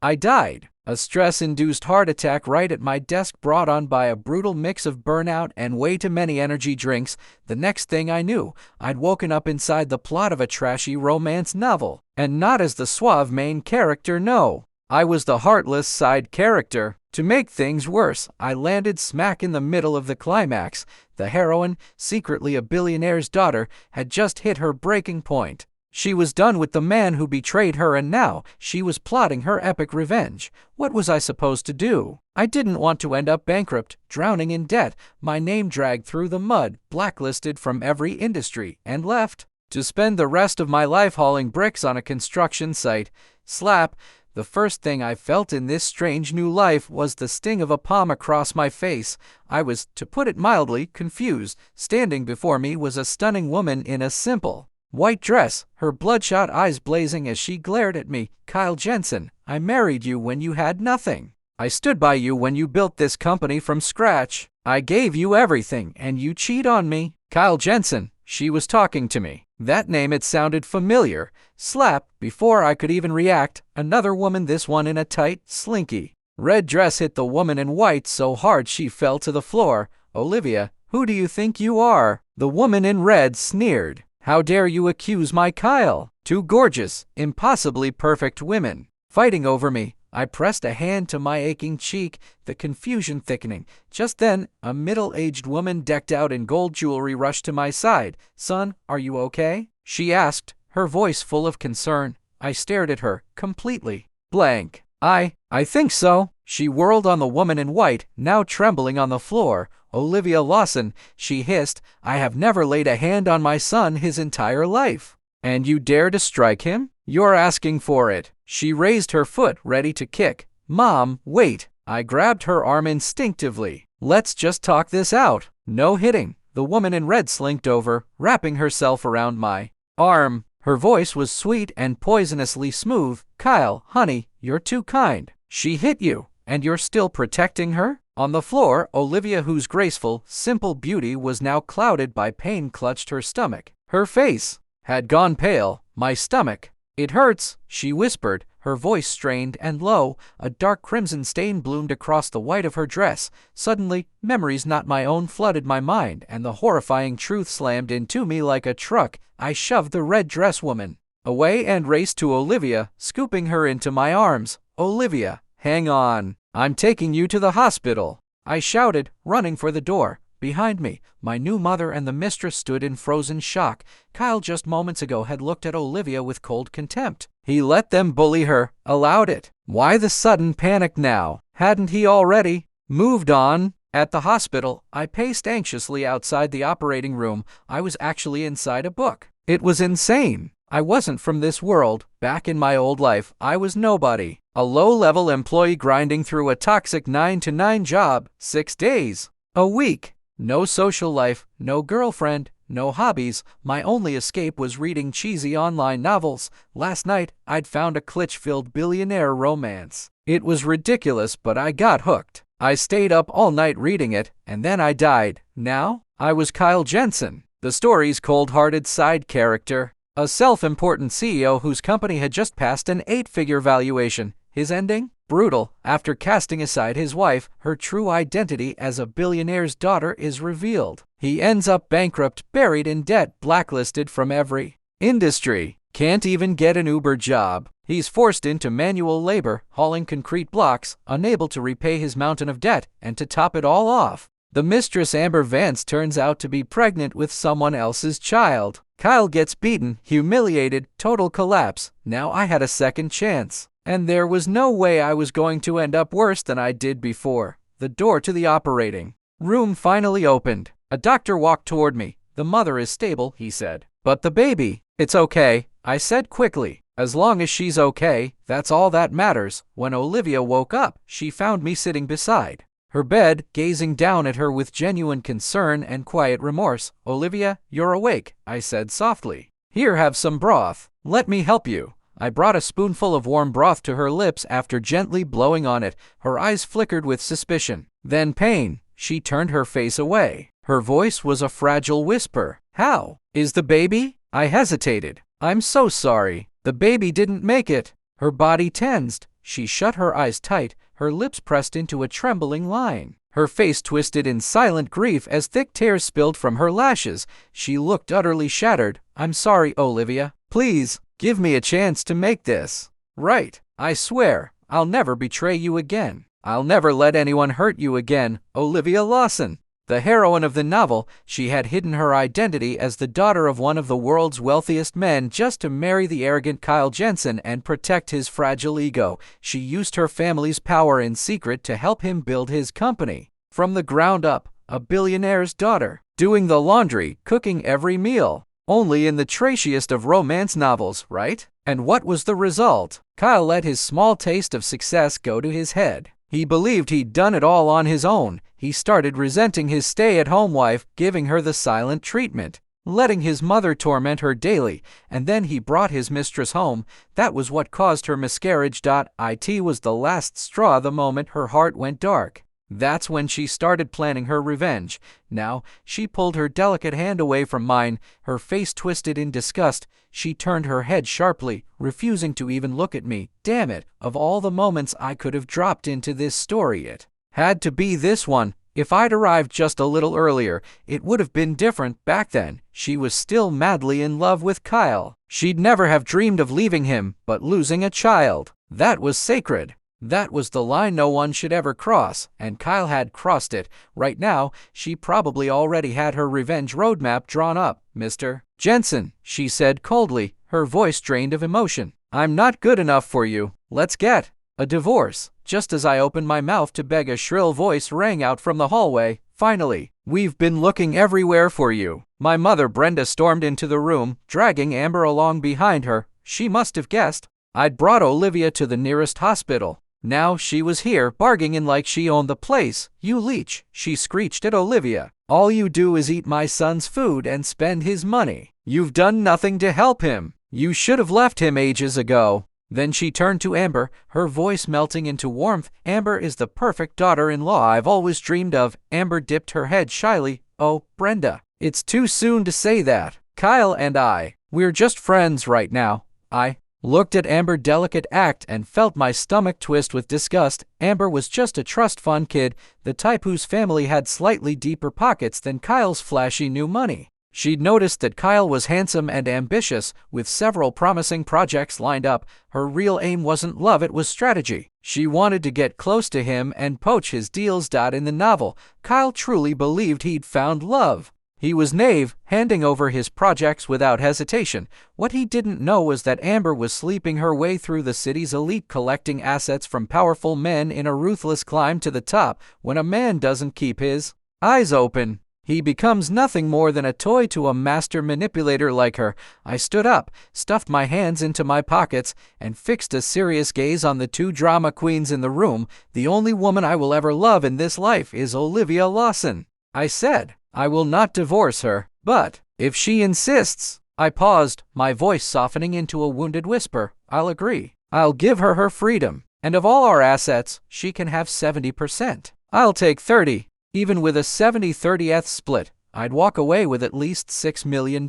I died. A stress-induced heart attack right at my desk brought on by a brutal mix of burnout and way too many energy drinks. The next thing I knew, I'd woken up inside the plot of a trashy romance novel. And not as the suave main character, no. I was the heartless side character. To make things worse, I landed smack in the middle of the climax. The heroine, secretly a billionaire's daughter, had just hit her breaking point. She was done with the man who betrayed her, and now she was plotting her epic revenge. What was I supposed to do? I didn't want to end up bankrupt, drowning in debt, my name dragged through the mud, blacklisted from every industry, and left to spend the rest of my life hauling bricks on a construction site. Slap! The first thing I felt in this strange new life was the sting of a palm across my face. I was, to put it mildly, confused. Standing before me was a stunning woman in a simple white dress, her bloodshot eyes blazing as she glared at me. Kyle Jensen, I married you when you had nothing. I stood by you when you built this company from scratch. I gave you everything, and you cheat on me. Kyle Jensen, she was talking to me. That name, it sounded familiar. Slap! Before I could even react, another woman, this one in a tight, slinky red dress, hit the woman in white so hard she fell to the floor. Olivia, who do you think you are? The woman in red sneered. How dare you accuse my Kyle? Two gorgeous, impossibly perfect women fighting over me. I pressed a hand to my aching cheek, the confusion thickening. Just then, a middle-aged woman decked out in gold jewelry rushed to my side. Son, are you okay? She asked, her voice full of concern. I stared at her, completely blank. I think so. She whirled on the woman in white, now trembling on the floor. Olivia Lawson, she hissed, I have never laid a hand on my son his entire life. And you dare to strike him? You're asking for it. She raised her foot, ready to kick. Mom, wait. I grabbed her arm instinctively. Let's just talk this out. No hitting. The woman in red slinked over, wrapping herself around my arm. Her voice was sweet and poisonously smooth. Kyle, honey, you're too kind. She hit you, and you're still protecting her? On the floor, Olivia, whose graceful, simple beauty was now clouded by pain, clutched her stomach. Her face had gone pale. My stomach. It hurts, she whispered, her voice strained and low. A dark crimson stain bloomed across the white of her dress. Suddenly, memories not my own flooded my mind, and the horrifying truth slammed into me like a truck. I shoved the red dress woman away and raced to Olivia, scooping her into my arms. Olivia, hang on. I'm taking you to the hospital, I shouted, running for the door. Behind me, my new mother and the mistress stood in frozen shock. Kyle just moments ago had looked at Olivia with cold contempt. He let them bully her, allowed it. Why the sudden panic now? Hadn't he already moved on? At the hospital, I paced anxiously outside the operating room. I was actually inside a book. It was insane. I wasn't from this world. Back in my old life, I was nobody. A low-level employee grinding through a toxic 9-to-9 job, 6 days a week. No social life, no girlfriend, no hobbies. My only escape was reading cheesy online novels. Last night, I'd found a glitch-filled billionaire romance. It was ridiculous, but I got hooked. I stayed up all night reading it, and then I died. Now, I was Kyle Jensen, the story's cold-hearted side character. A self-important CEO whose company had just passed an 8-figure valuation. His ending? Brutal. After casting aside his wife, her true identity as a billionaire's daughter is revealed. He ends up bankrupt, buried in debt, blacklisted from every industry. Can't even get an Uber job. He's forced into manual labor, hauling concrete blocks, unable to repay his mountain of debt, and to top it all off, the mistress Amber Vance turns out to be pregnant with someone else's child. Kyle gets beaten, humiliated, total collapse. Now I had a second chance. And there was no way I was going to end up worse than I did before. The door to the operating room finally opened. A doctor walked toward me. The mother is stable, he said. But the baby? It's okay, I said quickly. As long as she's okay, that's all that matters. When Olivia woke up, she found me sitting beside her bed, gazing down at her with genuine concern and quiet remorse. Olivia, you're awake, I said softly. Here, have some broth. Let me help you. I brought a spoonful of warm broth to her lips after gently blowing on it. Her eyes flickered with suspicion, then pain. She turned her face away. Her voice was a fragile whisper. How is the baby? I hesitated. I'm so sorry. The baby didn't make it. Her body tensed. She shut her eyes tight, her lips pressed into a trembling line. Her face twisted in silent grief as thick tears spilled from her lashes. She looked utterly shattered. "I'm sorry, Olivia. Please, give me a chance to make this right. I swear, I'll never betray you again. I'll never let anyone hurt you again, Olivia Lawson." The heroine of the novel, she had hidden her identity as the daughter of one of the world's wealthiest men just to marry the arrogant Kyle Jensen and protect his fragile ego. She used her family's power in secret to help him build his company from the ground up, a billionaire's daughter, doing the laundry, cooking every meal. Only in the trashiest of romance novels, right? And what was the result? Kyle let his small taste of success go to his head. He believed he'd done it all on his own. He started resenting his stay-at-home wife, giving her the silent treatment, letting his mother torment her daily, and then he brought his mistress home. That was what caused her miscarriage. It was the last straw. The moment her heart went dark, that's when she started planning her revenge. Now, she pulled her delicate hand away from mine, her face twisted in disgust. She turned her head sharply, refusing to even look at me. Damn it, of all the moments I could have dropped into this story, it had to be this one. If I'd arrived just a little earlier, it would have been different. Back then, she was still madly in love with Kyle. She'd never have dreamed of leaving him, but losing a child, that was sacred. That was the line no one should ever cross, and Kyle had crossed it. Right now, she probably already had her revenge roadmap drawn up. "Mr. Jensen," she said coldly, her voice drained of emotion, "I'm not good enough for you. Let's get a divorce." Just as I opened my mouth to beg, a shrill voice rang out from the hallway. "Finally, we've been looking everywhere for you." My mother, Brenda, stormed into the room, dragging Amber along behind her. She must have guessed I'd brought Olivia to the nearest hospital. Now she was here, bargaining like she owned the place. "You leech," she screeched at Olivia. "All you do is eat my son's food and spend his money. You've done nothing to help him. You should have left him ages ago." Then she turned to Amber, her voice melting into warmth. "Amber is the perfect daughter-in-law I've always dreamed of." Amber dipped her head shyly. "Oh, Brenda, it's too soon to say that. Kyle and we're just friends right now." I looked at Amber's delicate act and felt my stomach twist with disgust. Amber was just a trust fund kid, the type whose family had slightly deeper pockets than Kyle's flashy new money. She'd noticed that Kyle was handsome and ambitious, with several promising projects lined up. Her real aim wasn't love, it was strategy. She wanted to get close to him and poach his deals. In the novel, Kyle truly believed he'd found love. He was naive, handing over his projects without hesitation. What he didn't know was that Amber was sleeping her way through the city's elite, collecting assets from powerful men in a ruthless climb to the top. When a man doesn't keep his eyes open, he becomes nothing more than a toy to a master manipulator like her. I stood up, stuffed my hands into my pockets, and fixed a serious gaze on the two drama queens in the room. "The only woman I will ever love in this life is Olivia Lawson," I said. "I will not divorce her, but if she insists—" I paused, my voice softening into a wounded whisper. "I'll agree. I'll give her her freedom. And of all our assets, she can have 70%. I'll take 30. Even with a 70-30th split, I'd walk away with at least $6 million.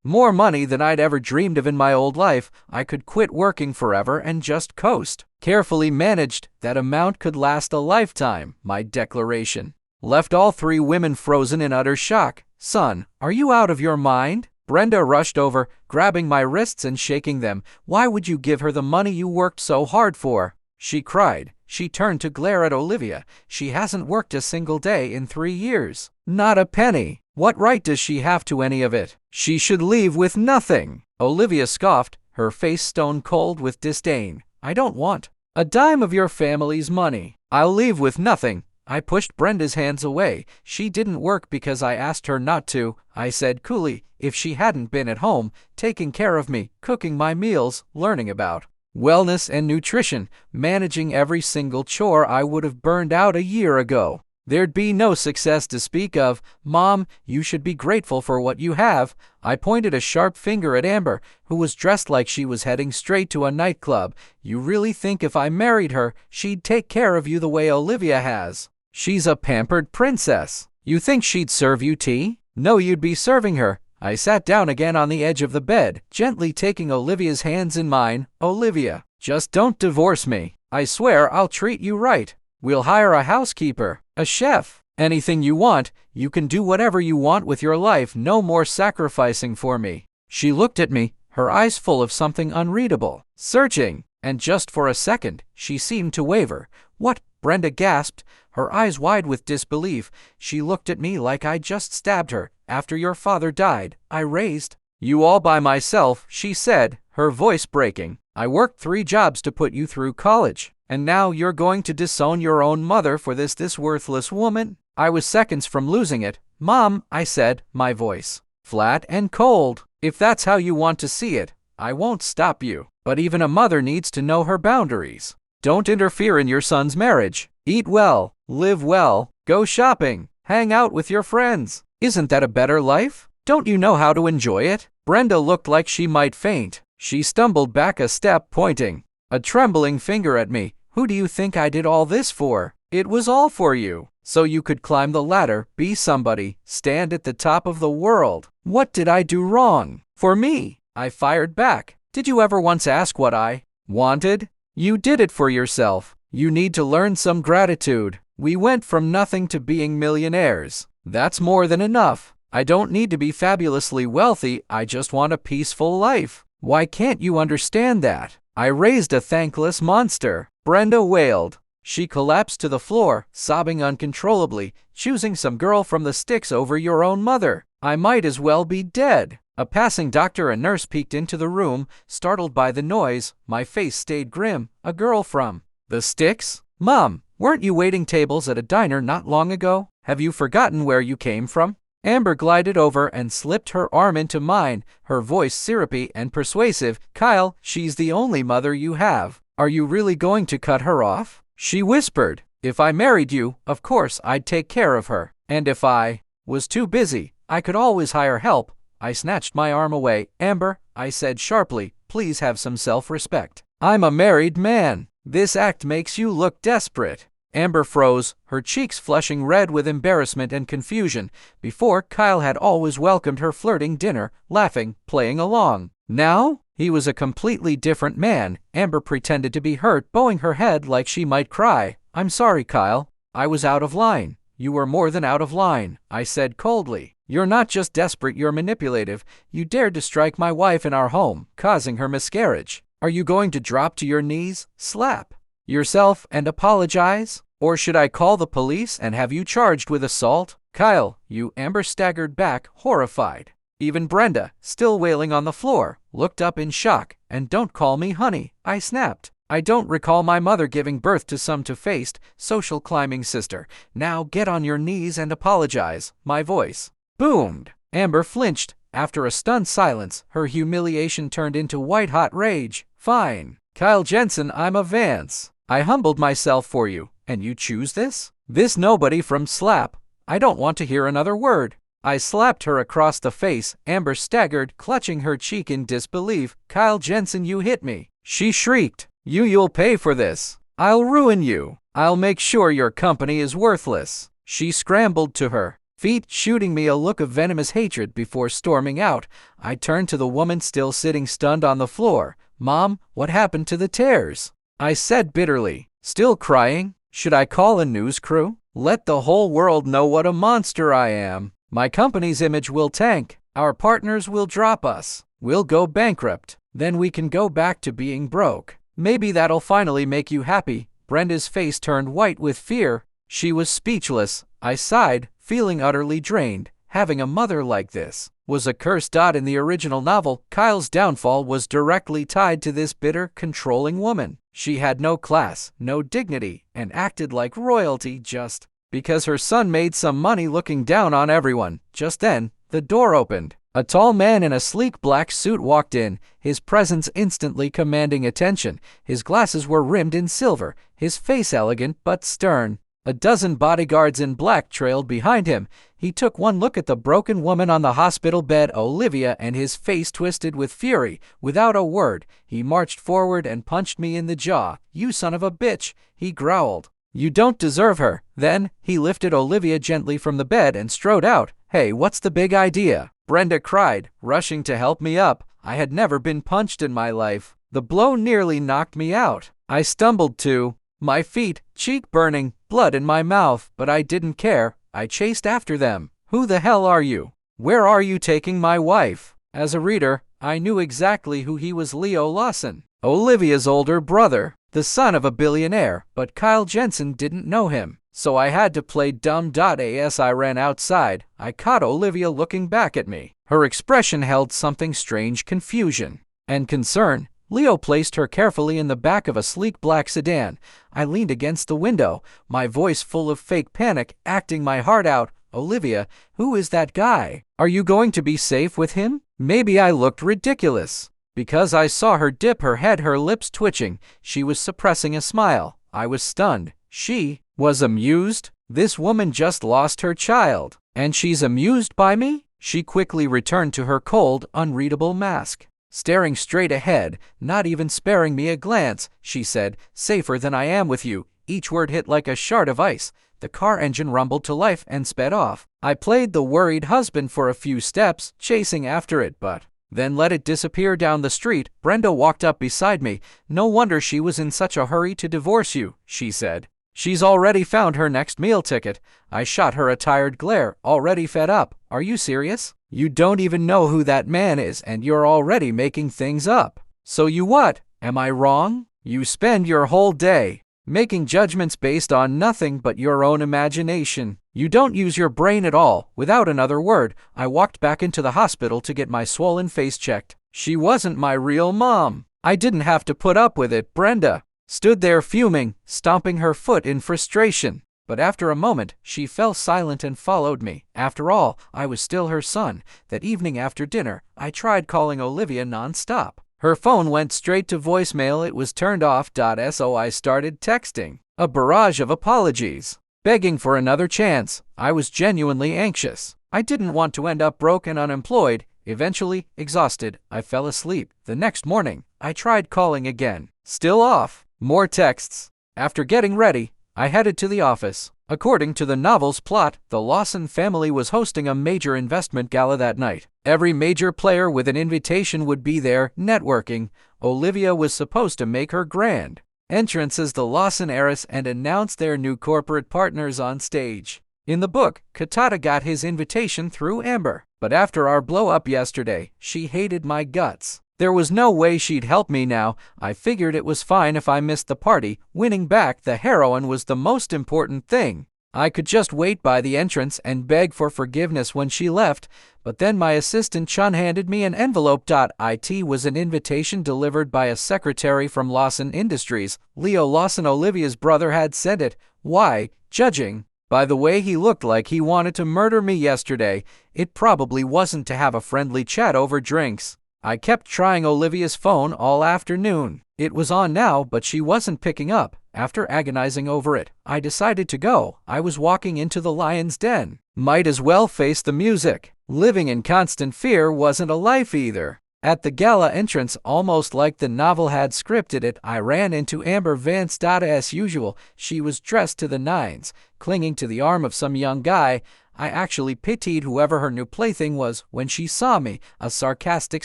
More money than I'd ever dreamed of in my old life. I could quit working forever and just coast. Carefully managed, that amount could last a lifetime." My declaration left all three women frozen in utter shock. "Son, are you out of your mind?" Brenda rushed over, grabbing my wrists and shaking them. "Why would you give her the money you worked so hard for?" she cried. She turned to glare at Olivia. "She hasn't worked a single day in 3 years. Not a penny. What right does she have to any of it? She should leave with nothing." Olivia scoffed, her face stone cold with disdain. "I don't want a dime of your family's money. I'll leave with nothing." I pushed Brenda's hands away. "She didn't work because I asked her not to," I said coolly. "If she hadn't been at home, taking care of me, cooking my meals, learning about wellness and nutrition, managing every single chore, I would have burned out a year ago. There'd be no success to speak of. Mom, you should be grateful for what you have." I pointed a sharp finger at Amber, who was dressed like she was heading straight to a nightclub. "You really think if I married her, she'd take care of you the way Olivia has? She's a pampered princess. You think she'd serve you tea? No, you'd be serving her." I sat down again on the edge of the bed, gently taking Olivia's hands in mine. "Olivia, Just don't divorce me. I swear I'll treat you right. We'll hire a housekeeper, a chef, anything you want. You can do whatever you want with your life. No more sacrificing for me." She looked at me, her eyes full of something unreadable, searching, and just for a second, she seemed to waver. "What?" Brenda gasped, her eyes wide with disbelief. She looked at me like I'd just stabbed her. "After your father died, I raised you all by myself," she said, her voice breaking. "I worked 3 jobs to put you through college, and now you're going to disown your own mother for this worthless woman?" I was seconds from losing it. "Mom," I said, my voice flat and cold, "if that's how you want to see it, I won't stop you. But even a mother needs to know her boundaries. Don't interfere in your son's marriage. Eat well, live well, go shopping, hang out with your friends. Isn't that a better life? Don't you know how to enjoy it?" Brenda looked like she might faint. She stumbled back a step, pointing a trembling finger at me. "Who do you think I did all this for? It was all for you, so you could climb the ladder, be somebody, stand at the top of the world. What did I do wrong? For me?" I fired back. "Did you ever once ask what I wanted? You did it for yourself. You need to learn some gratitude. We went from nothing to being millionaires. That's more than enough. I don't need to be fabulously wealthy. I just want a peaceful life. Why can't you understand that? I raised a thankless monster," Brenda wailed. She collapsed to the floor, sobbing uncontrollably. "Choosing some girl from the sticks over your own mother. I might as well be dead." A passing doctor and nurse peeked into the room, startled by the noise. My face stayed grim. "A girl from the sticks? Mom, weren't you waiting tables at a diner not long ago? Have you forgotten where you came from?" Amber glided over and slipped her arm into mine, her voice syrupy and persuasive. "Kyle, she's the only mother you have. Are you really going to cut her off?" She whispered. "If I married you, of course I'd take care of her. And if I was too busy, I could always hire help." I snatched my arm away. "Amber," I said sharply, "please have some self-respect. I'm a married man. This act makes you look desperate." Amber froze, her cheeks flushing red with embarrassment and confusion. Before, Kyle had always welcomed her flirting dinner, laughing, playing along. Now, he was a completely different man. Amber pretended to be hurt, bowing her head like she might cry. "I'm sorry, Kyle. I was out of line." "You were more than out of line," I said coldly. "You're not just desperate, you're manipulative. You dared to strike my wife in our home, causing her miscarriage. Are you going to drop to your knees, slap yourself, and apologize? Or should I call the police and have you charged with assault?" "Kyle, you..." Amber staggered back, horrified. Even Brenda, still wailing on the floor, looked up in shock. "And don't call me honey," I snapped. "I don't recall my mother giving birth to some two-faced, social climbing sister. Now get on your knees and apologize." My voice boomed. Amber flinched. After a stunned silence, her humiliation turned into white-hot rage. "Fine. Kyle Jensen, I'm a Vance. I humbled myself for you, and you choose this? This nobody from Slap. I don't want to hear another word." I slapped her across the face. Amber staggered, clutching her cheek in disbelief. "Kyle Jensen, you hit me," she shrieked. You'll pay for this. I'll ruin you. I'll make sure your company is worthless." She scrambled to her feet, shooting me a look of venomous hatred before storming out. I turned to the woman still sitting stunned on the floor. "Mom, what happened to the tears?" I said bitterly. "Still crying? Should I call a news crew? Let the whole world know what a monster I am. My company's image will tank. Our partners will drop us. We'll go bankrupt. Then we can go back to being broke. Maybe that'll finally make you happy." Brenda's face turned white with fear. She was speechless. I sighed, feeling utterly drained. Having a mother like this was a curse. In the original novel, Kyle's downfall was directly tied to this bitter, controlling woman. She had no class, no dignity, and acted like royalty just because her son made some money, looking down on everyone. Just then, the door opened. A tall man in a sleek black suit walked in, his presence instantly commanding attention. His glasses were rimmed in silver, his face elegant but stern. A dozen bodyguards in black trailed behind him. He took one look at the broken woman on the hospital bed, Olivia, and his face twisted with fury. Without a word, he marched forward and punched me in the jaw. "You son of a bitch," he growled. "You don't deserve her." Then, he lifted Olivia gently from the bed and strode out. "Hey, what's the big idea?" Brenda cried, rushing to help me up. I had never been punched in my life. The blow nearly knocked me out. I stumbled to my feet, cheek burning, blood in my mouth, but I didn't care. I chased after them. Who the hell are you? Where are you taking my wife? As a reader, I knew exactly who he was. Leo Lawson, Olivia's older brother, the son of a billionaire, but Kyle Jensen didn't know him. So I had to play dumb. As I ran outside, I caught Olivia looking back at me. Her expression held something strange: confusion and concern. Leo placed her carefully in the back of a sleek black sedan. I leaned against the window, my voice full of fake panic, acting my heart out. Olivia, who is that guy? Are you going to be safe with him? Maybe I looked ridiculous because I saw her dip her head, her lips twitching. She was suppressing a smile. I was stunned. She was amused. This woman just lost her child, and she's amused by me? She quickly returned to her cold, unreadable mask. Staring straight ahead, not even sparing me a glance, she said, "Safer than I am with you." Each word hit like a shard of ice. The car engine rumbled to life and sped off. I played the worried husband for a few steps, chasing after it, but then let it disappear down the street. Brenda walked up beside me. "No wonder she was in such a hurry to divorce you," she said. "She's already found her next meal ticket." I shot her a tired glare. "Already fed up? Are you serious? You don't even know who that man is, and you're already making things up. So you what? Am I wrong? You spend your whole day making judgments based on nothing but your own imagination. You don't use your brain at all." Without another word, I walked back into the hospital to get my swollen face checked. She wasn't my real mom. I didn't have to put up with it. Brenda stood there fuming, stomping her foot in frustration. But after a moment, she fell silent and followed me. After all, I was still her son. That evening after dinner, I tried calling Olivia non-stop. Her phone went straight to voicemail. It was turned off. So I started texting, a barrage of apologies, begging for another chance. I was genuinely anxious. I didn't want to end up broke and unemployed. Eventually, exhausted, I fell asleep. The next morning, I tried calling again. Still off. More texts. After getting ready, I headed to the office. According to the novel's plot, the Lawson family was hosting a major investment gala that night. Every major player with an invitation would be there, networking. Olivia was supposed to make her grand entrance as the Lawson heiress and announce their new corporate partners on stage. In the book, Katata got his invitation through Amber. But after our blow-up yesterday, she hated my guts. There was no way she'd help me now. I figured it was fine if I missed the party. Winning back the heroine was the most important thing. I could just wait by the entrance and beg for forgiveness when she left, but then my assistant Chun handed me an envelope. It was an invitation delivered by a secretary from Lawson Industries. Leo Lawson, Olivia's brother, had sent it. Why? Judging by the way he looked like he wanted to murder me yesterday, it probably wasn't to have a friendly chat over drinks. I kept trying Olivia's phone all afternoon. It was on now, but she wasn't picking up. After agonizing over it, I decided to go. I was walking into the lion's den. Might as well face the music. Living in constant fear wasn't a life either. At the gala entrance, almost like the novel had scripted it, I ran into Amber Vance. As usual, she was dressed to the nines, clinging to the arm of some young guy. I actually pitied whoever her new plaything was when she saw me. A sarcastic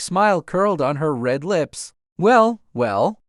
smile curled on her red lips. Well,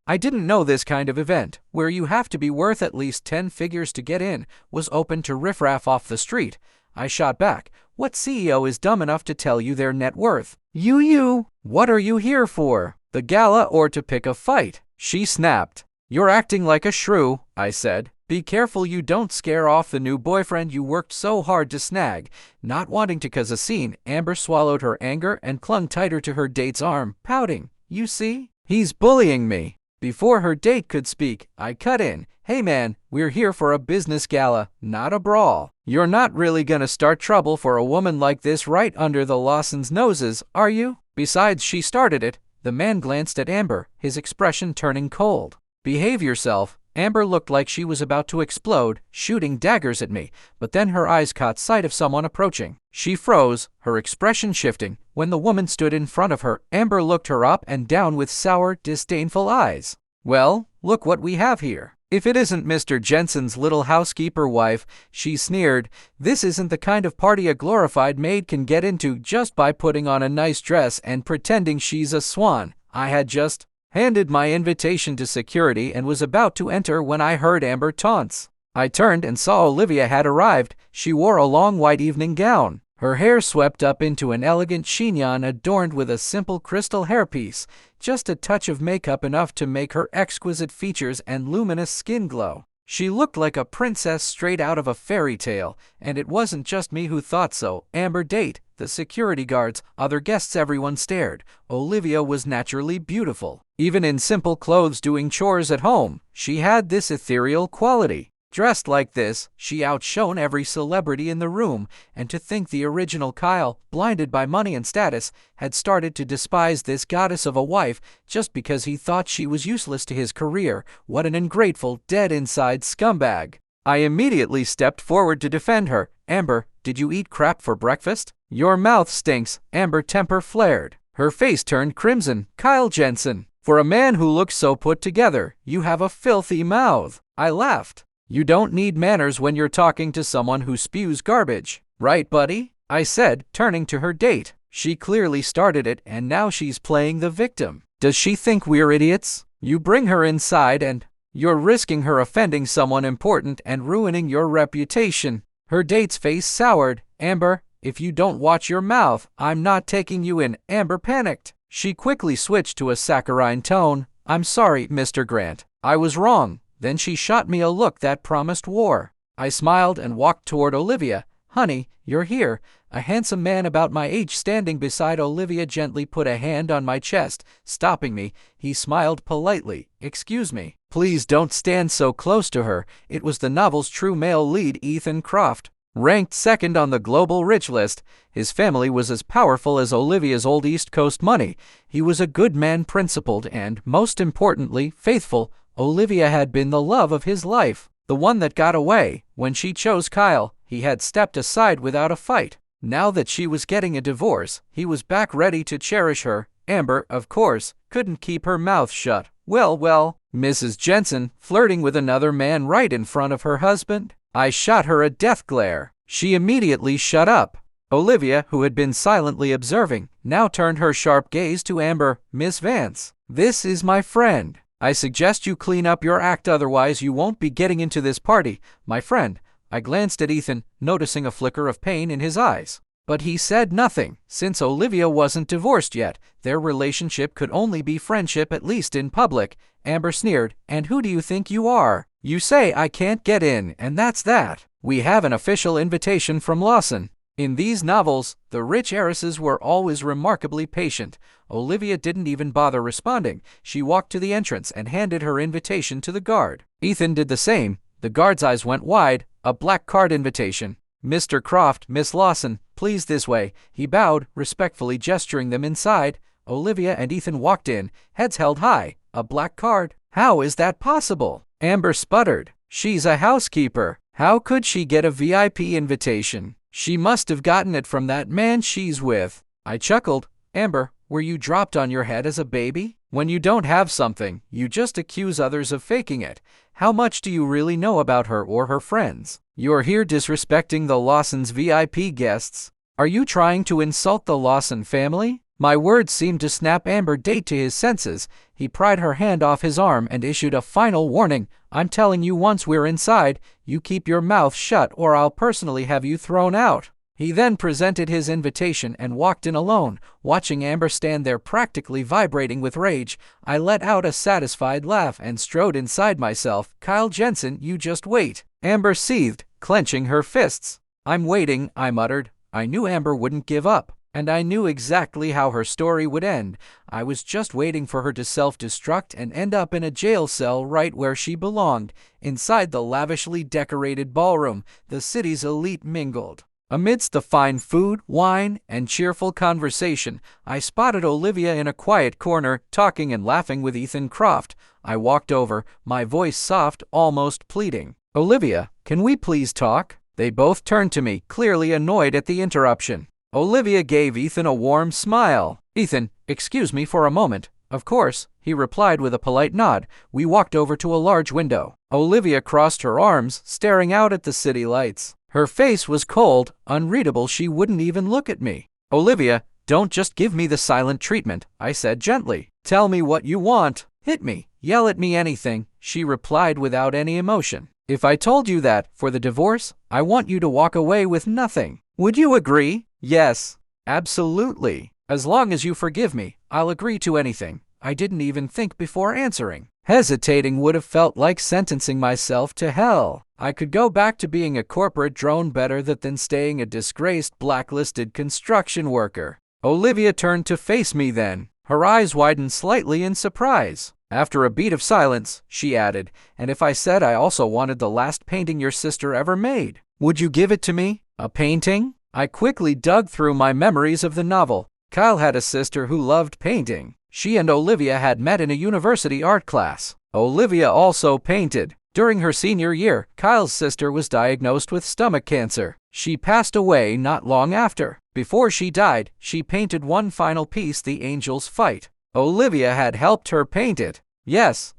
I didn't know this kind of event, where you have to be worth at least 10 figures to get in, was open to riffraff off the street. I shot back. What CEO is dumb enough to tell you their net worth? You. What are you here for? The gala or to pick a fight? She snapped. You're acting like a shrew, I said. Be careful you don't scare off the new boyfriend you worked so hard to snag. Not wanting to cause a scene, Amber swallowed her anger and clung tighter to her date's arm, pouting. You see? He's bullying me. Before her date could speak, I cut in. Hey man, we're here for a business gala, not a brawl. You're not really gonna start trouble for a woman like this right under the Lawsons' noses, are you? Besides, she started it. The man glanced at Amber, his expression turning cold. Behave yourself. Amber looked like she was about to explode, shooting daggers at me, but then her eyes caught sight of someone approaching. She froze, her expression shifting. When the woman stood in front of her, Amber looked her up and down with sour, disdainful eyes. Well, look what we have here. If it isn't Mr. Jensen's little housekeeper wife, she sneered. This isn't the kind of party a glorified maid can get into just by putting on a nice dress and pretending she's a swan. I had just handed my invitation to security, and was about to enter when I heard Amber taunts. I turned and saw Olivia had arrived. She wore a long white evening gown, her hair swept up into an elegant chignon adorned with a simple crystal hairpiece, just a touch of makeup enough to make her exquisite features and luminous skin glow. She looked like a princess straight out of a fairy tale, and it wasn't just me who thought so. Amber date, the security guards, other guests, everyone stared. Olivia was naturally beautiful. Even in simple clothes doing chores at home, she had this ethereal quality. Dressed like this, she outshone every celebrity in the room, and to think the original Kyle, blinded by money and status, had started to despise this goddess of a wife just because he thought she was useless to his career. What an ungrateful, dead-inside scumbag. I immediately stepped forward to defend her. Amber, did you eat crap for breakfast? Your mouth stinks. Amber temper flared. Her face turned crimson. Kyle Jensen, for a man who looks so put together, you have a filthy mouth. I laughed. You don't need manners when you're talking to someone who spews garbage. Right, buddy? I said, turning to her date. She clearly started it, and now she's playing the victim. Does she think we're idiots? You bring her inside and you're risking her offending someone important and ruining your reputation. Her date's face soured. Amber, if you don't watch your mouth, I'm not taking you in. Amber panicked. She quickly switched to a saccharine tone. I'm sorry, Mr. Grant. I was wrong. Then she shot me a look that promised war. I smiled and walked toward Olivia. Honey, you're here. A handsome man about my age standing beside Olivia gently put a hand on my chest, stopping me. He smiled politely. Excuse me. Please don't stand so close to her. It was the novel's true male lead, Ethan Croft. Ranked second on the global rich list, his family was as powerful as Olivia's old East Coast money. He was a good man, principled, and, most importantly, faithful. Olivia had been the love of his life, the one that got away. When she chose Kyle, he had stepped aside without a fight. Now that she was getting a divorce, he was back ready to cherish her. Amber, of course, couldn't keep her mouth shut. Well, Mrs. Jensen, flirting with another man right in front of her husband? I shot her a death glare. She immediately shut up. Olivia, who had been silently observing, now turned her sharp gaze to Amber. Miss Vance, this is my friend. I suggest you clean up your act, otherwise you won't be getting into this party. My friend. I glanced at Ethan, noticing a flicker of pain in his eyes. But he said nothing. Since Olivia wasn't divorced yet, their relationship could only be friendship, at least in public. Amber sneered. And who do you think you are? You say I can't get in, and that's that. We have an official invitation from Lawson. In these novels, the rich heiresses were always remarkably patient. Olivia didn't even bother responding. She walked to the entrance and handed her invitation to the guard. Ethan did the same. The guard's eyes went wide. A black card invitation. Mr. Croft, Miss Lawson, please this way. He bowed, respectfully gesturing them inside. Olivia and Ethan walked in, heads held high. A black card? How is that possible? Amber sputtered. She's a housekeeper. How could she get a VIP invitation? She must have gotten it from that man she's with. I chuckled. Amber, were you dropped on your head as a baby? When you don't have something, you just accuse others of faking it. How much do you really know about her or her friends? You're here disrespecting the Lawson's VIP guests. Are you trying to insult the Lawson family? My words seemed to snap Amber Date to his senses. He pried her hand off his arm and issued a final warning. I'm telling you, once we're inside, you keep your mouth shut or I'll personally have you thrown out. He then presented his invitation and walked in alone. Watching Amber stand there practically vibrating with rage, I let out a satisfied laugh and strode inside myself. Kyle Jensen, you just wait. Amber seethed, clenching her fists. I'm waiting, I muttered. I knew Amber wouldn't give up, and I knew exactly how her story would end. I was just waiting for her to self-destruct and end up in a jail cell right where she belonged. Inside the lavishly decorated ballroom, the city's elite mingled. Amidst the fine food, wine, and cheerful conversation, I spotted Olivia in a quiet corner, talking and laughing with Ethan Croft. I walked over, my voice soft, almost pleading. Olivia, can we please talk? They both turned to me, clearly annoyed at the interruption. Olivia gave Ethan a warm smile. Ethan, excuse me for a moment. Of course, he replied with a polite nod. We walked over to a large window. Olivia crossed her arms, staring out at the city lights. Her face was cold, unreadable. She wouldn't even look at me. Olivia, Don't just give me the silent treatment, I said gently. Tell me what you want. Hit me. Yell at me anything, she replied without any emotion. If I told you that, for the divorce, I want you to walk away with nothing. Would you agree? Yes. Absolutely. As long as you forgive me, I'll agree to anything. I didn't even think before answering. Hesitating would have felt like sentencing myself to hell. I could go back to being a corporate drone better than staying a disgraced, blacklisted construction worker. Olivia turned to face me then. Her eyes widened slightly in surprise. After a beat of silence, she added, "And if I said I also wanted the last painting your sister ever made, would you give it to me? A painting?" I quickly dug through my memories of the novel. Kyle had a sister who loved painting. She and Olivia had met in a university art class. Olivia also painted. During her senior year, Kyle's sister was diagnosed with stomach cancer. She passed away not long after. Before she died, she painted one final piece, The Angels Fight. Olivia had helped her paint it. Yes,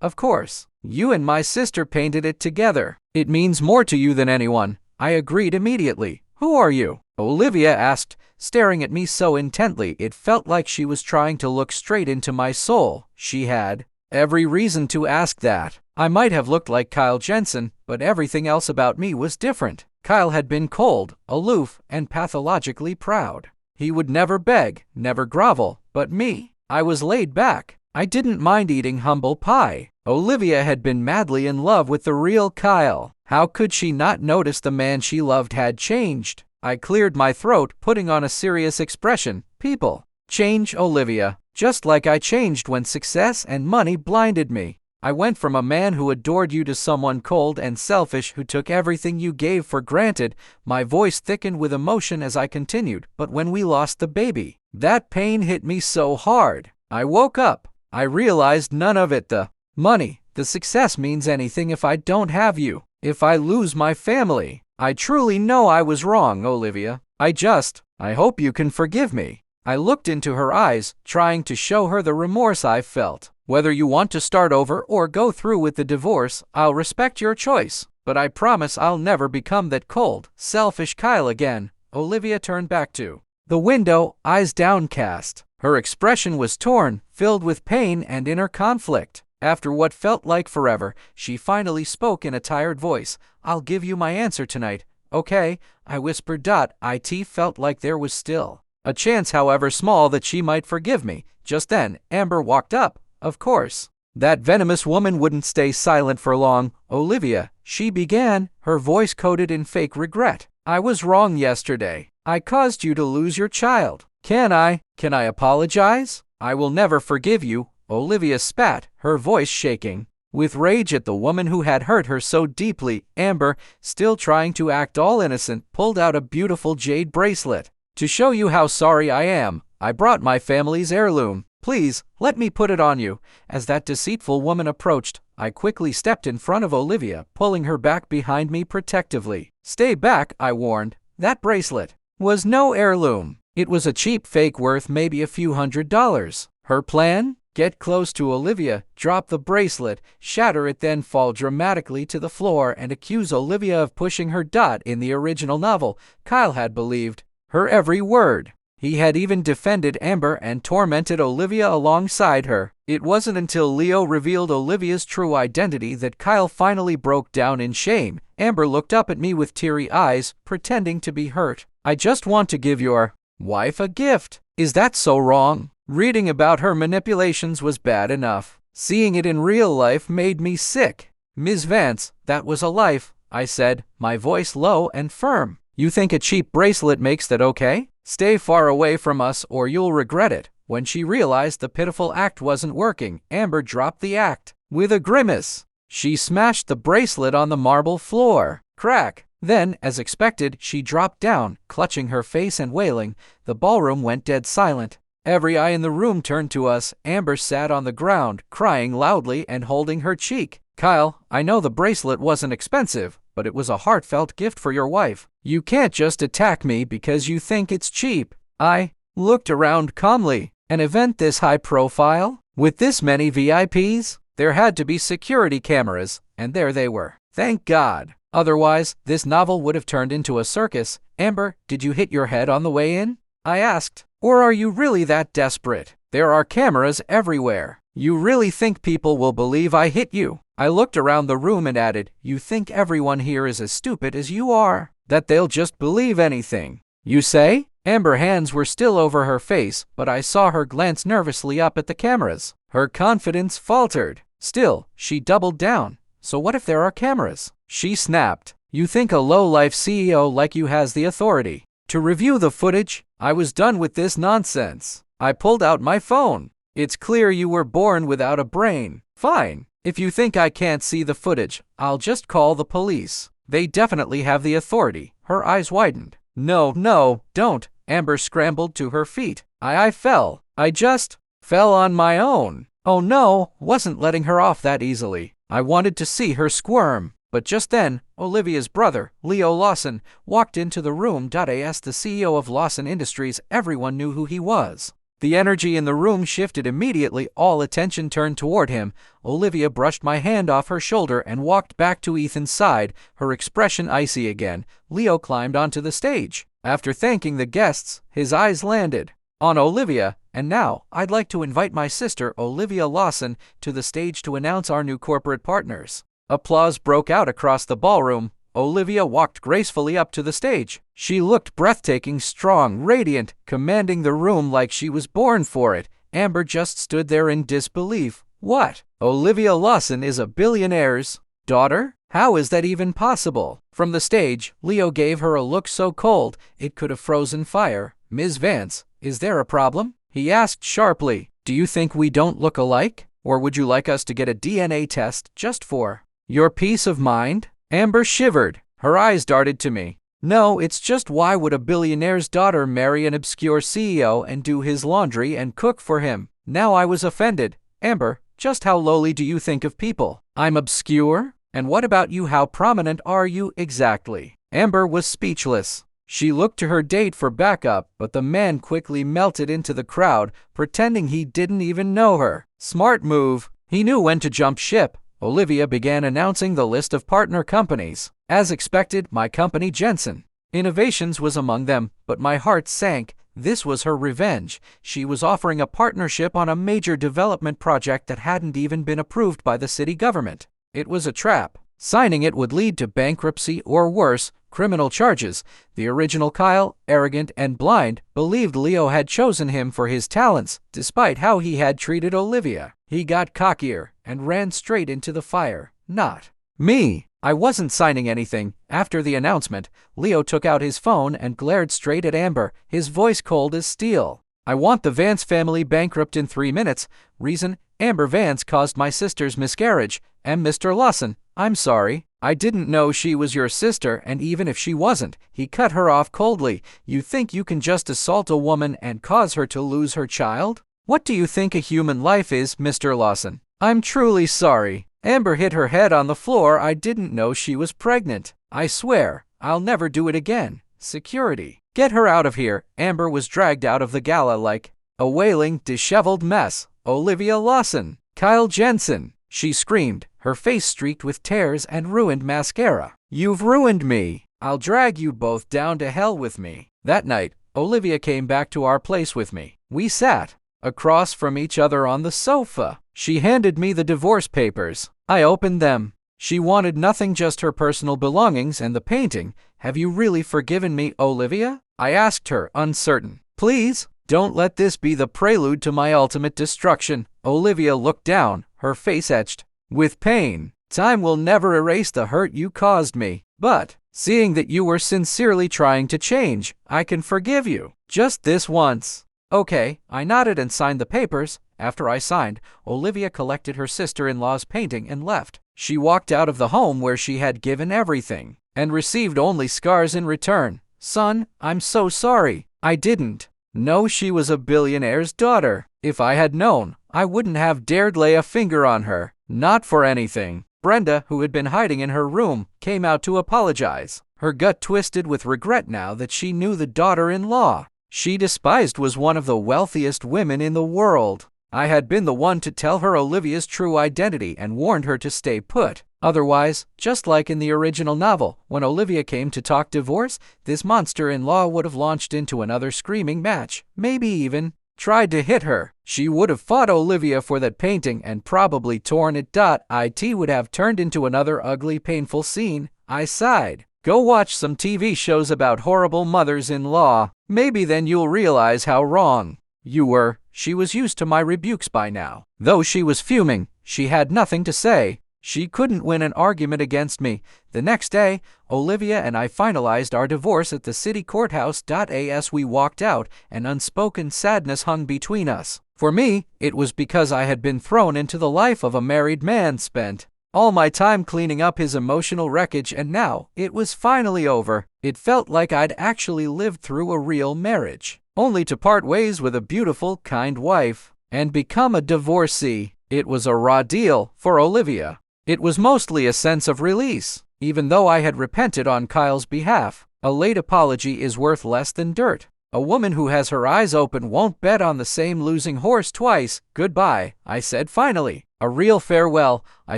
of course. You and my sister painted it together. It means more to you than anyone. I agreed immediately. Who are you? Olivia asked, staring at me so intently it felt like she was trying to look straight into my soul. She had every reason to ask that. I might have looked like Kyle Jensen, but everything else about me was different. Kyle had been cold, aloof, and pathologically proud. He would never beg, never grovel, but me, I was laid back. I didn't mind eating humble pie. Olivia had been madly in love with the real Kyle. How could she not notice the man she loved had changed? I cleared my throat, putting on a serious expression. People change, Olivia, just like I changed when success and money blinded me. I went from a man who adored you to someone cold and selfish who took everything you gave for granted. My voice thickened with emotion as I continued, but when we lost the baby, that pain hit me so hard. I woke up. I realized none of it, the money, the success means anything if I don't have you. If I lose my family, I truly know I was wrong, Olivia. I hope you can forgive me. I looked into her eyes, trying to show her the remorse I felt. Whether you want to start over or go through with the divorce, I'll respect your choice. But I promise I'll never become that cold, selfish Kyle again. Olivia turned back to the window, eyes downcast. Her expression was torn, filled with pain and inner conflict. After what felt like forever, she finally spoke in a tired voice. "I'll give you my answer tonight, okay?" I whispered. It felt like there was still a chance, however small, that she might forgive me. Just then, Amber walked up. Of course. That venomous woman wouldn't stay silent for long. "Olivia," she began, her voice coated in fake regret. "I was wrong yesterday. I caused you to lose your child. Can I apologize? I will never forgive you." Olivia spat, her voice shaking with rage at the woman who had hurt her so deeply. Amber, still trying to act all innocent, pulled out a beautiful jade bracelet. "To show you how sorry I am, I brought my family's heirloom. Please, let me put it on you." As that deceitful woman approached, I quickly stepped in front of Olivia, pulling her back behind me protectively. "Stay back," I warned. "That bracelet was no heirloom. It was a cheap fake worth maybe a few $100s. Her plan? Get close to Olivia, drop the bracelet, shatter it, then fall dramatically to the floor and accuse Olivia of pushing her. In the original novel, Kyle had believed her every word. He had even defended Amber and tormented Olivia alongside her. It wasn't until Leo revealed Olivia's true identity that Kyle finally broke down in shame. Amber looked up at me with teary eyes, pretending to be hurt. "I just want to give your wife a gift. Is that so wrong?" Reading about her manipulations was bad enough. Seeing it in real life made me sick. "Ms. Vance, that was a life," I said, my voice low and firm. "You think a cheap bracelet makes that okay? Stay far away from us or you'll regret it." When she realized the pitiful act wasn't working, Amber dropped the act. With a grimace, she smashed the bracelet on the marble floor. Crack! Then, as expected, she dropped down, clutching her face and wailing. The ballroom went dead silent. Every eye in the room turned to us. Amber sat on the ground, crying loudly and holding her cheek. "Kyle, I know the bracelet wasn't expensive, but it was a heartfelt gift for your wife. You can't just attack me because you think it's cheap." I looked around calmly. An event this high profile, with this many VIPs, there had to be security cameras, and there they were. Thank God. Otherwise, this novel would have turned into a circus. "Amber, did you hit your head on the way in?" I asked. Or are you really that desperate? There are cameras everywhere. You really think people will believe I hit you? I looked around the room and added, you think everyone here is as stupid as you are? That they'll just believe anything? You say? Amber's hands were still over her face, but I saw her glance nervously up at the cameras. Her confidence faltered. Still, she doubled down. So what if there are cameras? She snapped. You think a low-life CEO like you has the authority to review the footage? I was done with this nonsense. I pulled out my phone. It's clear you were born without a brain. Fine. If you think I can't see the footage, I'll just call the police. They definitely have the authority. Her eyes widened. No, don't. Amber scrambled to her feet. I fell. I just fell on my own. Oh no, wasn't letting her off that easily. I wanted to see her squirm. But just then, Olivia's brother, Leo Lawson, walked into the room. As the CEO of Lawson Industries, everyone knew who he was. The energy in the room shifted immediately. All attention turned toward him. Olivia brushed my hand off her shoulder and walked back to Ethan's side, her expression icy again. Leo climbed onto the stage. After thanking the guests, his eyes landed on Olivia. And now, I'd like to invite my sister, Olivia Lawson, to the stage to announce our new corporate partners. Applause broke out across the ballroom. Olivia walked gracefully up to the stage. She looked breathtaking, strong, radiant, commanding the room like she was born for it. Amber just stood there in disbelief. What? Olivia Lawson is a billionaire's daughter? How is that even possible? From the stage, Leo gave her a look so cold it could have frozen fire. Ms. Vance, is there a problem? He asked sharply. Do you think we don't look alike? Or would you like us to get a DNA test just for your peace of mind? Amber shivered. Her eyes darted to me. No, it's just why would a billionaire's daughter marry an obscure CEO and do his laundry and cook for him? Now I was offended. Amber, just how lowly do you think of people? I'm obscure? And what about you? How prominent are you exactly? Amber was speechless. She looked to her date for backup, but the man quickly melted into the crowd, pretending he didn't even know her. Smart move. He knew when to jump ship. Olivia began announcing the list of partner companies. As expected, my company Jensen Innovations was among them, but my heart sank. This was her revenge. She was offering a partnership on a major development project that hadn't even been approved by the city government. It was a trap. Signing it would lead to bankruptcy or worse, criminal charges. The original Kyle, arrogant and blind, believed Leo had chosen him for his talents, despite how he had treated Olivia. He got cockier and ran straight into the fire. Not me. I wasn't signing anything. After the announcement, Leo took out his phone and glared straight at Amber, his voice cold as steel. I want the Vance family bankrupt in 3 minutes. Reason, Amber Vance caused my sister's miscarriage. And Mr. Lawson, I'm sorry. I didn't know she was your sister, and even if she wasn't, he cut her off coldly. You think you can just assault a woman and cause her to lose her child? What do you think a human life is, Mr. Lawson? I'm truly sorry. Amber hit her head on the floor. I didn't know she was pregnant. I swear, I'll never do it again. Security. Get her out of here. Amber was dragged out of the gala like a wailing, disheveled mess. Olivia Lawson. Kyle Jensen. She screamed, her face streaked with tears and ruined mascara. You've ruined me. I'll drag you both down to hell with me. That night, Olivia came back to our place with me. We sat across from each other on the sofa. She handed me the divorce papers. I opened them. She wanted nothing, just her personal belongings and the painting. Have you really forgiven me, Olivia? I asked her, uncertain. Please, don't let this be the prelude to my ultimate destruction. Olivia looked down, her face etched with pain. Time will never erase the hurt you caused me. But, seeing that you were sincerely trying to change, I can forgive you. Just this once. Okay, I nodded and signed the papers. After I signed, Olivia collected her sister-in-law's painting and left. She walked out of the home where she had given everything, and received only scars in return. Son, I'm so sorry. I didn't know she was a billionaire's daughter. If I had known, I wouldn't have dared lay a finger on her. Not for anything. Brenda, who had been hiding in her room, came out to apologize. Her gut twisted with regret now that she knew the daughter-in-law she despised was one of the wealthiest women in the world. I had been the one to tell her Olivia's true identity and warned her to stay put. Otherwise, just like in the original novel, when Olivia came to talk divorce, this monster-in-law would have launched into another screaming match, maybe even tried to hit her. She would have fought Olivia for that painting and probably torn it. It would have turned into another ugly, painful scene. I sighed. Go watch some TV shows about horrible mothers-in-law. Maybe then you'll realize how wrong you were. She was used to my rebukes by now. Though she was fuming, she had nothing to say. She couldn't win an argument against me. The next day, Olivia and I finalized our divorce at the city courthouse. As we walked out, an unspoken sadness hung between us. For me, it was because I had been thrown into the life of a married man, spent all my time cleaning up his emotional wreckage, and now it was finally over. It felt like I'd actually lived through a real marriage, only to part ways with a beautiful, kind wife and become a divorcee. It was a raw deal for Olivia. It was mostly a sense of release, even though I had repented on Kyle's behalf. A late apology is worth less than dirt. A woman who has her eyes open won't bet on the same losing horse twice. Goodbye, I said finally. A real farewell. I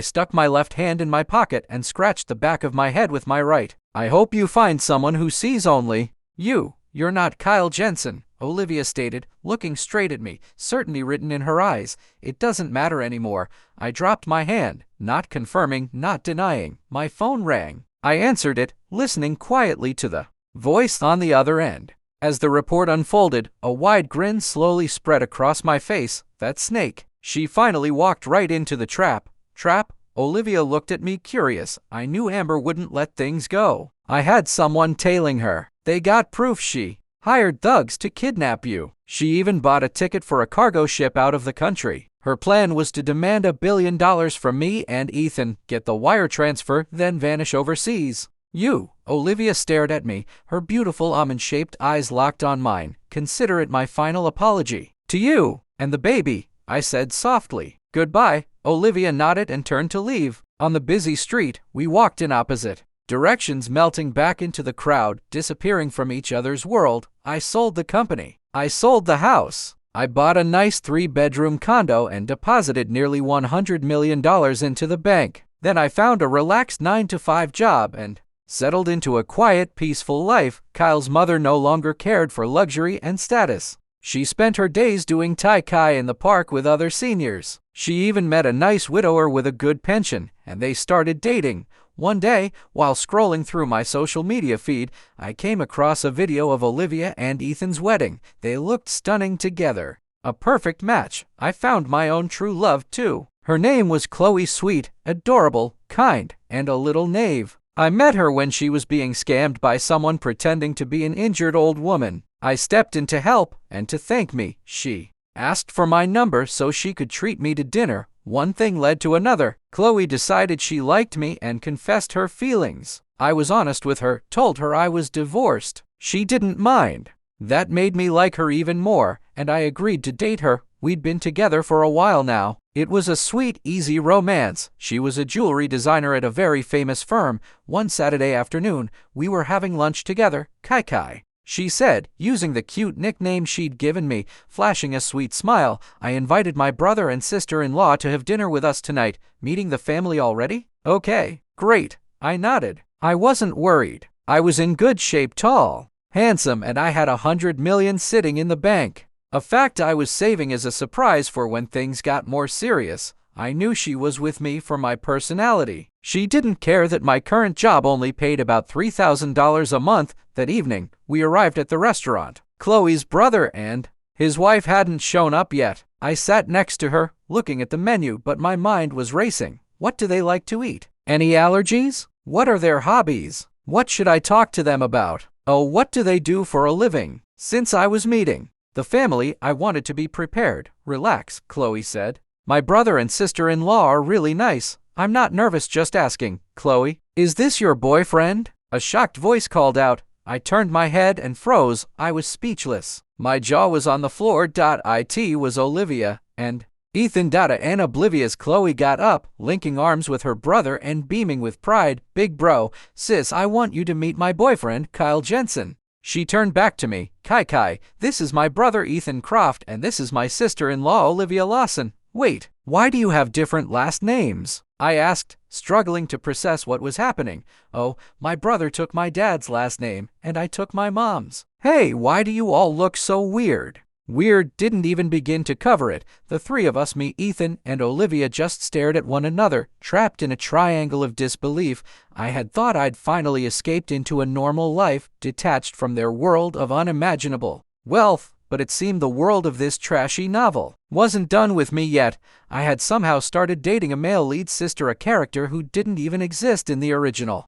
stuck my left hand in my pocket and scratched the back of my head with my right. I hope you find someone who sees only you. You're not Kyle Jensen, Olivia stated, looking straight at me, certainty written in her eyes. It doesn't matter anymore. I dropped my hand, not confirming, not denying. My phone rang. I answered it, listening quietly to the voice on the other end. As the report unfolded, a wide grin slowly spread across my face. That snake. She finally walked right into the trap. Trap? Olivia looked at me curious. I knew Amber wouldn't let things go. I had someone tailing her. They got proof she hired thugs to kidnap you. She even bought a ticket for a cargo ship out of the country. Her plan was to demand $1 billion from me and Ethan, get the wire transfer, then vanish overseas. You. Olivia stared at me, her beautiful almond-shaped eyes locked on mine. Consider it my final apology. To you and the baby, I said softly. Goodbye. Olivia nodded and turned to leave. On the busy street, we walked in opposite directions, melting back into the crowd, disappearing from each other's world. I sold the company. I sold the house. I bought a nice 3-bedroom condo and deposited nearly $100 million into the bank. Then I found a relaxed 9-to-5 job and settled into a quiet, peaceful life. Kyle's mother no longer cared for luxury and status. She spent her days doing Tai Chi in the park with other seniors. She even met a nice widower with a good pension, and they started dating. One day, while scrolling through my social media feed, I came across a video of Olivia and Ethan's wedding. They looked stunning together. A perfect match. I found my own true love, too. Her name was Chloe, sweet, adorable, kind, and a little knave. I met her when she was being scammed by someone pretending to be an injured old woman. I stepped in to help, and to thank me, she asked for my number so she could treat me to dinner. One thing led to another. Chloe decided she liked me and confessed her feelings. I was honest with her, told her I was divorced. She didn't mind. That made me like her even more, and I agreed to date her. We'd been together for a while now. It was a sweet, easy romance. She was a jewelry designer at a very famous firm. One Saturday afternoon, we were having lunch together, Kai. She said, using the cute nickname she'd given me, flashing a sweet smile. I invited my brother and sister-in-law to have dinner with us tonight. Meeting the family already? Okay, great. I nodded. I wasn't worried. I was in good shape, tall, handsome, and I had $100 million sitting in the bank. A fact I was saving as a surprise for when things got more serious. I knew she was with me for my personality. She didn't care that my current job only paid about $3,000 a month. That evening, we arrived at the restaurant. Chloe's brother and his wife hadn't shown up yet. I sat next to her, looking at the menu, but my mind was racing. What do they like to eat? Any allergies? What are their hobbies? What should I talk to them about? Oh, what do they do for a living? Since I was meeting the family, I wanted to be prepared. Relax, Chloe said. My brother and sister-in-law are really nice. I'm not nervous, just asking. Chloe, is this your boyfriend? A shocked voice called out. I turned my head and froze. I was speechless. My jaw was on the floor. It was Olivia and Ethan. And oblivious, Chloe got up, linking arms with her brother and beaming with pride. Big bro, sis, I want you to meet my boyfriend, Kyle Jensen. She turned back to me. Kai, this is my brother Ethan Croft, and this is my sister-in-law Olivia Lawson. Wait, why do you have different last names? I asked, struggling to process what was happening. Oh, my brother took my dad's last name, and I took my mom's. Hey, why do you all look so weird? Weird didn't even begin to cover it. The three of us, me, Ethan, and Olivia, just stared at one another, trapped in a triangle of disbelief. I had thought I'd finally escaped into a normal life, detached from their world of unimaginable wealth, but it seemed the world of this trashy novel wasn't done with me yet. I had somehow started dating a male lead sister, a character who didn't even exist in the original.